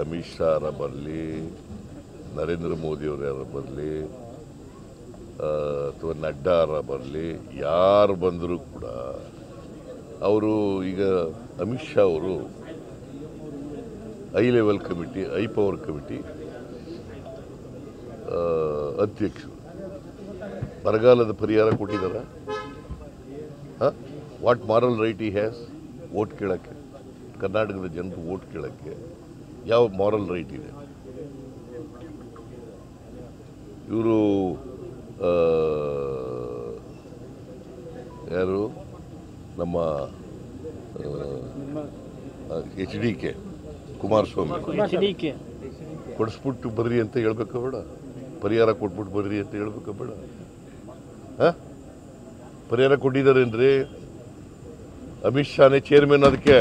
ಅಮಿತ್ ಶಾ ಬರಲಿ, ನರೇಂದ್ರ ಮೋದಿ ಅವರು ಯಾರು ಬರಲಿ, ಅಥವಾ ನಡ್ಡಾ ಬರಲಿ, ಯಾರು ಬಂದರೂ ಕೂಡ ಅವರು ಈಗ ಅಮಿತ್ ಶಾ ಅವರು high level committee, high power committee ಅಧ್ಯಕ್ಷರು. ಬರಗಾಲದ ಪರಿಹಾರ ಕೊಟ್ಟಿದ್ದಾರೆ. ವಾಟ್ ಮಾರಲ್ ರೈಟ್ ಈ ಹ್ಯಾಸ್? ವೋಟ್ ಕೇಳೋಕ್ಕೆ, ಕರ್ನಾಟಕದ ಜನರು ವೋಟ್ ಕೇಳೋಕ್ಕೆ ಯಾವ ಮಾರಲ್ ರೈಟ್ ಇದೆ? ಇವರು ಯಾರು ನಮ್ಮ HDK ಕುಮಾರಸ್ವಾಮಿ ಕೊಡಿಸ್ಬಿಟ್ಟು ಬರ್ರಿ ಅಂತ ಹೇಳ್ಬೇಕ ಬೇಡ? ಪರಿಹಾರ ಕೊಟ್ಬಿಟ್ಟು ಬರ್ರಿ ಅಂತ ಹೇಳ್ಬೇಕ ಬೇಡ? ಪರಿಹಾರ ಕೊಟ್ಟಿದ್ದಾರೇನ್ರಿ? ಅಮಿತ್ ಶಾನೇ ಚೇರ್ಮನ್, ಅದಕ್ಕೆ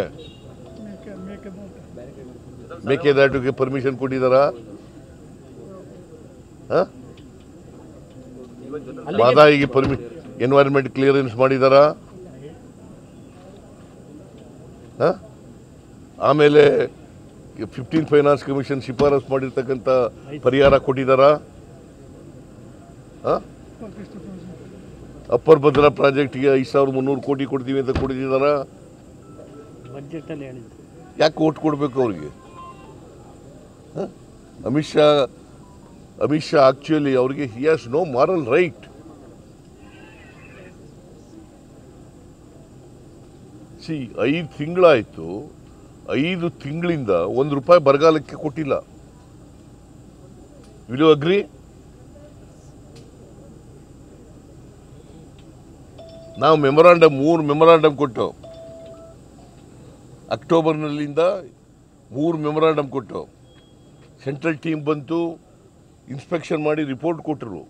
ಮೇಕೆದಾಟುಗೆ ಪರ್ಮಿಷನ್ ಕೊಟ್ಟಿದ್ದಾರಾ? ಮಾದಾಯಿಗೆ ಎನ್ವೈರನ್ಮೆಂಟ್ ಕ್ಲಿಯರೆನ್ಸ್ ಮಾಡಿದಾರಾ? ಆಮೇಲೆ 15th ಫೈನಾನ್ಸ್ ಕಮಿಷನ್ ಶಿಫಾರಸ್ ಮಾಡಿರ್ತಕ್ಕಂಥ ಪರಿಹಾರ ಕೊಟ್ಟಿದ್ದಾರಾ? ಅಪ್ಪರ್ ಭದ್ರಾ ಪ್ರಾಜೆಕ್ಟ್ಗೆ 5300 ಕೋಟಿ ಕೊಡ್ತೀವಿ ಅಂತ ಕೊಟ್ಟಿದ್ದಾರಾ? ಯಾಕೆ ಓಟ್ ಕೊಡಬೇಕು ಅವ್ರಿಗೆ? ಅಮಿತ್ ಶಾ ಆಕ್ಚುಲಿ ಅವ್ರಿಗೆ he has no moral right. See 5 ತಿಂಗಳಾಯಿತು, 5 ತಿಂಗಳಿಂದ ₹1 ಬರಗಾಲಕ್ಕೆ ಕೊಟ್ಟಿಲ್ಲ. Will you agree? ನಾವು ಮೂರು ಮೆಮೊರಾಂಡಮ್ ಕೊಟ್ಟು ಅಕ್ಟೋಬರ್ನಲ್ಲಿಂದ 3 ಮೆಮೊರಾಂಡಮ್ ಕೊಟ್ಟು ಸೆಂಟ್ರಲ್ ಟೀಮ್ ಬಂತು, ಇನ್ಸ್ಪೆಕ್ಷನ್ ಮಾಡಿ ರಿಪೋರ್ಟ್ ಕೊಟ್ಟರು.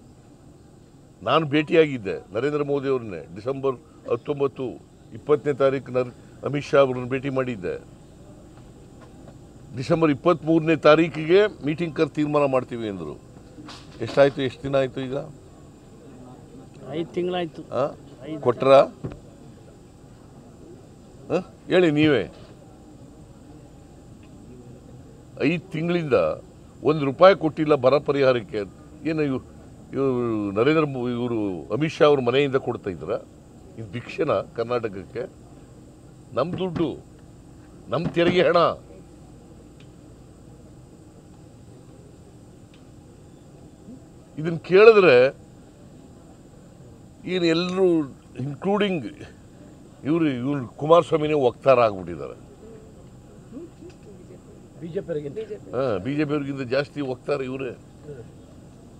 ನಾನು ಭೇಟಿಯಾಗಿದ್ದೆ ನರೇಂದ್ರ ಮೋದಿ ಅವ್ರನ್ನೇ. ಡಿಸೆಂಬರ್ 19, 20ನೇ ತಾರೀಕು ಅಮಿತ್ ಶಾ ಅವ್ರನ್ನ ಭೇಟಿ ಮಾಡಿದ್ದೆ. ಡಿಸೆಂಬರ್ 23ನೇ ತಾರೀಕಿಗೆ ಮೀಟಿಂಗ್ ಕರೆದು ತೀರ್ಮಾನ ಮಾಡ್ತೀವಿ ಅಂದರು. ಎಷ್ಟಾಯಿತು? ಎಷ್ಟು ದಿನ ಆಯಿತು? ಈಗ 5 ತಿಂಗಳಾಯಿತು. ಕೊಟ್ರ? ಹೇಳಿ ನೀವೇ. 5 ತಿಂಗಳಿಂದ ₹1 ಕೊಟ್ಟಿಲ್ಲ ಬರ ಪರಿಹಾರಕ್ಕೆ. ಏನು ಇವರು ಇವರು ಅಮಿತ್ ಶಾ ಅವ್ರ ಮನೆಯಿಂದ ಕೊಡ್ತಾ ಇದ್ರ? ಇದು ಭಿಕ್ಷೆನ ಕರ್ನಾಟಕಕ್ಕೆ? ನಮ್ಮ ದುಡ್ಡು, ನಮ್ಮ ತೆರಿಗೆ ಹಣ. ಇದನ್ನು ಕೇಳಿದ್ರೆ ಏನು ಎಲ್ಲರೂ ಇನ್ಕ್ಲೂಡಿಂಗ್ ಇವರು ಕುಮಾರಸ್ವಾಮಿನೇ ವಕ್ತಾರ ಆಗ್ಬಿಟ್ಟಿದ್ದಾರೆ. ಬಿಜೆಪಿಯವರಿಗಿಂತ ಜಾಸ್ತಿ ವಕ್ತಾರ ಇವರೇ.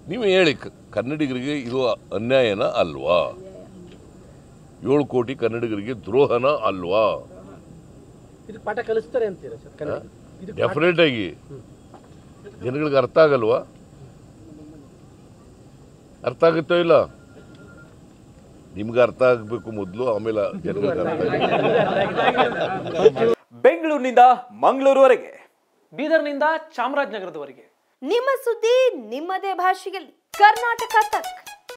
ನೀವೇ ಹೇಳಿ, ಕನ್ನಡಿಗರಿಗೆ ಇದು ಅನ್ಯಾಯನ ಅಲ್ವಾ? 7 ಕೋಟಿ ಕನ್ನಡಿಗರಿಗೆ ದ್ರೋಹನ ಅಲ್ವಾ? ಪಾಠ ಕಲಿಸ್ತಾರೆ ಅಂತೀರಾ? ಡೆಫಿನೆಟ್ ಆಗಿ ಜನಗಳಿಗೆ ಅರ್ಥ ಆಗಲ್ವಾ? ಅರ್ಥ ಆಗುತ್ತೋ ಇಲ್ಲ? ನಿಮ್ಗೆ ಅರ್ಥ ಆಗಬೇಕು ಮೊದಲು, ಆಮೇಲೆ ಜನಗಳಿಗೆ ಅರ್ಥ ಆಗುತ್ತೆ. ಬೆಂಗಳೂರಿನಿಂದ ಮಂಗಳೂರುವರೆಗೆ, ಬೀದರ್ನಿಂದ ಚಾಮರಾಜನಗರದವರೆಗೆ ನಿಮ್ಮ ಸುದ್ದಿ ನಿಮ್ಮದೇ ಭಾಷೆಯಲ್ಲಿ. ಕರ್ನಾಟಕ ತಕ್.